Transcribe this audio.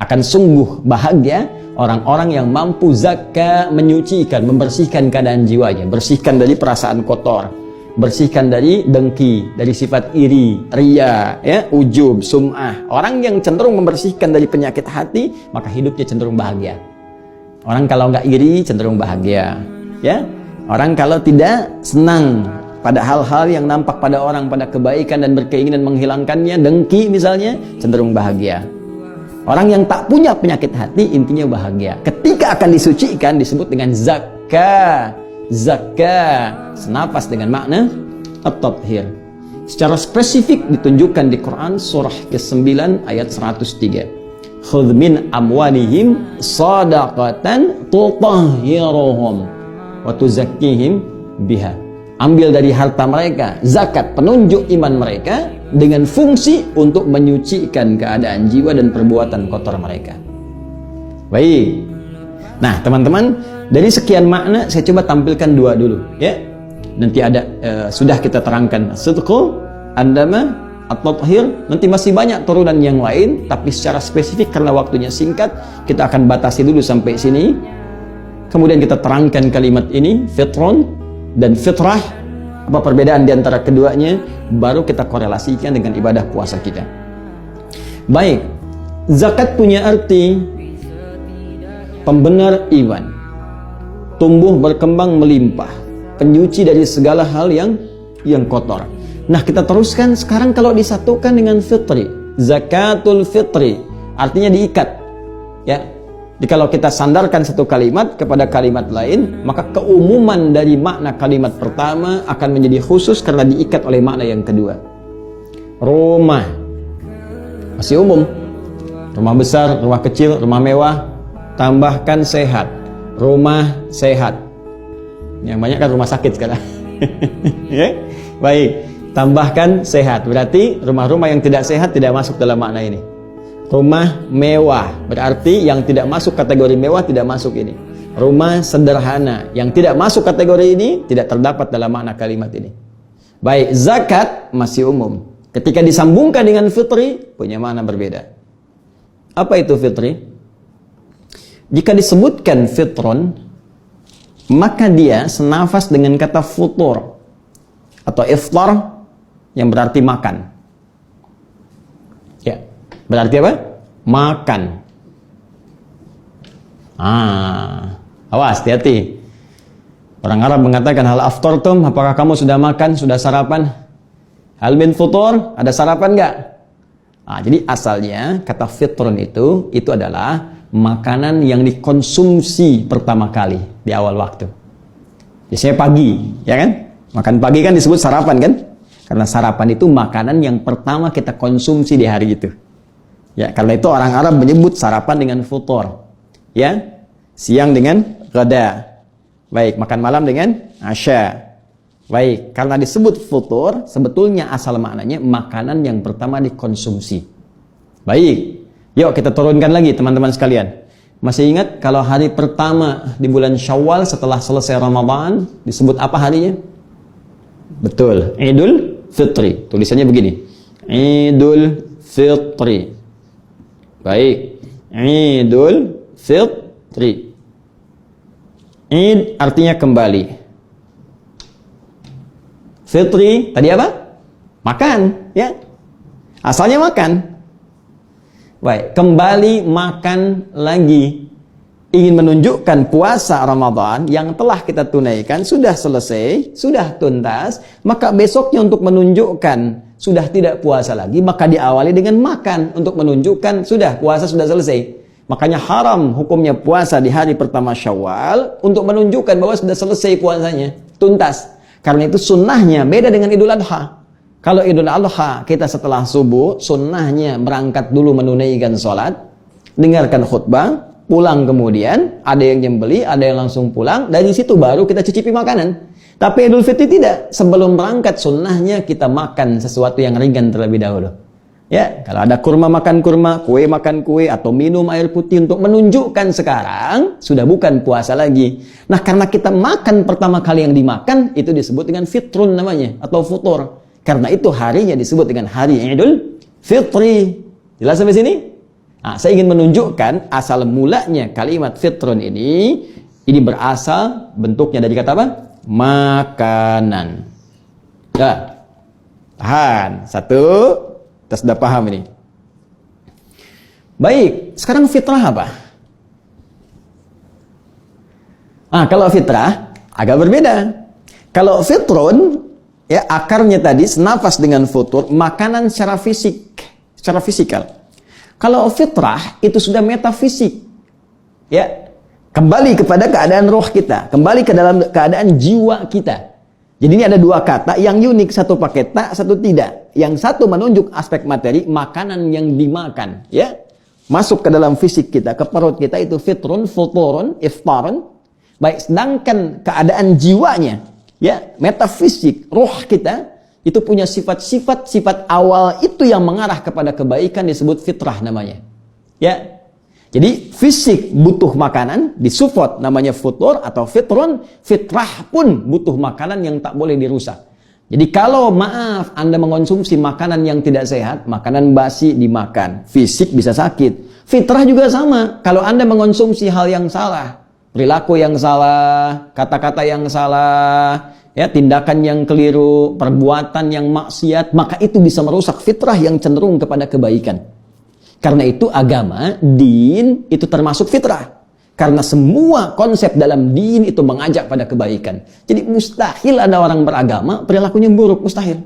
Akan sungguh bahagia orang-orang yang mampu zakka, menyucikan, membersihkan keadaan jiwanya, bersihkan dari perasaan kotor, bersihkan dari dengki, dari sifat iri, riya, ya, ujub, sum'ah. Orang yang cenderung membersihkan dari penyakit hati, maka hidupnya cenderung bahagia. Orang kalau nggak iri cenderung bahagia, ya. Orang kalau tidak senang pada hal-hal yang nampak pada orang, pada kebaikan dan berkeinginan menghilangkannya, dengki misalnya, cenderung bahagia. Orang yang tak punya penyakit hati intinya bahagia. Ketika akan disucikan disebut dengan zakka. Zakka senapas dengan makna at-tathhir. Secara spesifik ditunjukkan di Quran surah ke-9 ayat 103. Khudh min amwalihim shadaqatan tutahhiruhum wa tuzakkihim biha. Ambil dari harta mereka zakat, penunjuk iman mereka, dengan fungsi untuk menyucikan keadaan jiwa dan perbuatan kotor mereka. Baik. Nah, teman-teman, dari sekian makna saya coba tampilkan dua dulu, ya. Nanti ada sudah kita terangkan sidqu, andama, at-tathhir. Nanti masih banyak turunan yang lain, tapi secara spesifik karena waktunya singkat, kita akan batasi dulu sampai sini. Kemudian kita terangkan kalimat ini, fitron dan fitrah. Apa perbedaan di antara keduanya, baru kita korelasikan dengan ibadah puasa kita. Baik, zakat punya arti pembenar iman, tumbuh berkembang melimpah, penyuci dari segala hal yang kotor. Nah, kita teruskan sekarang kalau disatukan dengan fitri, zakatul fitri, artinya diikat, ya. Jadi kalau kita sandarkan satu kalimat kepada kalimat lain, maka keumuman dari makna kalimat pertama akan menjadi khusus karena diikat oleh makna yang kedua. Rumah masih umum, rumah besar, rumah kecil, rumah mewah, tambahkan sehat, rumah sehat. Yang banyak kan rumah sakit sekarang. Ya? Baik, tambahkan sehat, berarti rumah-rumah yang tidak sehat tidak masuk dalam makna ini. Rumah mewah, berarti yang tidak masuk kategori mewah tidak masuk ini. Rumah sederhana, yang tidak masuk kategori ini tidak terdapat dalam makna kalimat ini. Baik, zakat masih umum. Ketika disambungkan dengan fitri, punya makna berbeda. Apa itu fitri? Jika disebutkan fitron, maka dia senafas dengan kata futur atau iftar yang berarti makan. Ya, berarti apa? Makan. Awas, hati-hati. Orang Arab mengatakan hal aftartum, apakah kamu sudah makan, sudah sarapan? Hal min futur, ada sarapan enggak? Jadi asalnya kata fitron itu adalah makanan yang dikonsumsi pertama kali di awal waktu. Biasanya pagi, ya kan? Makan pagi kan disebut sarapan kan? Karena sarapan itu makanan yang pertama kita konsumsi di hari itu. Ya, karena itu orang Arab menyebut sarapan dengan futur. Ya, siang dengan ghada. Baik, makan malam dengan asya. Baik, karena disebut futur, sebetulnya asal maknanya makanan yang pertama dikonsumsi. Baik, yuk kita turunkan lagi teman-teman sekalian. Masih ingat kalau hari pertama di bulan Syawal setelah selesai Ramadan disebut apa harinya? Betul, Idul Fitri. Tulisannya begini, Idul Fitri. Baik, Idul Fitri. Id artinya kembali. Fitri tadi apa? Makan, ya. Asalnya makan. Baik, kembali makan lagi. Ingin menunjukkan puasa Ramadan yang telah kita tunaikan sudah selesai, sudah tuntas, maka besoknya untuk menunjukkan sudah tidak puasa lagi, maka diawali dengan makan untuk menunjukkan sudah puasa sudah selesai. Makanya haram hukumnya puasa di hari pertama Syawal untuk menunjukkan bahwa sudah selesai puasanya, tuntas. Karena itu sunnahnya beda dengan Idul Adha. Kalau Idul Adha kita setelah subuh, sunnahnya berangkat dulu menunaikan sholat, dengarkan khutbah, pulang kemudian, ada yang nyembeli, ada yang langsung pulang, dari situ baru kita cicipi makanan. Tapi Idul Fitri tidak, sebelum berangkat sunnahnya kita makan sesuatu yang ringan terlebih dahulu. Ya, kalau ada kurma makan kurma, kue makan kue, atau minum air putih untuk menunjukkan sekarang sudah bukan puasa lagi. Nah, karena kita makan pertama kali yang dimakan, itu disebut dengan fitrun namanya, atau futur. Karena itu harinya disebut dengan hari Idul Fitri. Jelas sampai sini? Nah, saya ingin menunjukkan asal mulanya kalimat fitrun ini berasal bentuknya dari kata apa? Makanan. Ya. Tahan. Satu. Kita sudah paham ini. Baik, sekarang fitrah apa? Kalau fitrah agak berbeda. Kalau fitrun, ya akarnya tadi senafas dengan futur, makanan secara fisik, secara fisikal. Kalau fitrah itu sudah metafisik, ya kembali kepada keadaan roh kita, kembali ke dalam keadaan jiwa kita. Jadi ini ada dua kata yang unik, satu pakai ta, satu tidak. Yang satu menunjuk aspek materi, makanan yang dimakan, ya masuk ke dalam fisik kita, ke perut kita itu fitrun, futurun, iftarun. Baik, sedangkan keadaan jiwanya, ya metafisik, roh kita itu punya sifat awal itu yang mengarah kepada kebaikan disebut fitrah namanya. Ya. Jadi fisik butuh makanan, disupport namanya futur atau fitrun, fitrah pun butuh makanan yang tak boleh dirusak. Jadi kalau maaf Anda mengonsumsi makanan yang tidak sehat, makanan basi dimakan, fisik bisa sakit. Fitrah juga sama. Kalau Anda mengonsumsi hal yang salah, perilaku yang salah, kata-kata yang salah, ya tindakan yang keliru, perbuatan yang maksiat, maka itu bisa merusak fitrah yang cenderung kepada kebaikan. Karena itu agama, din itu termasuk fitrah. Karena semua konsep dalam din itu mengajak pada kebaikan. Jadi mustahil ada orang beragama perilakunya buruk, mustahil.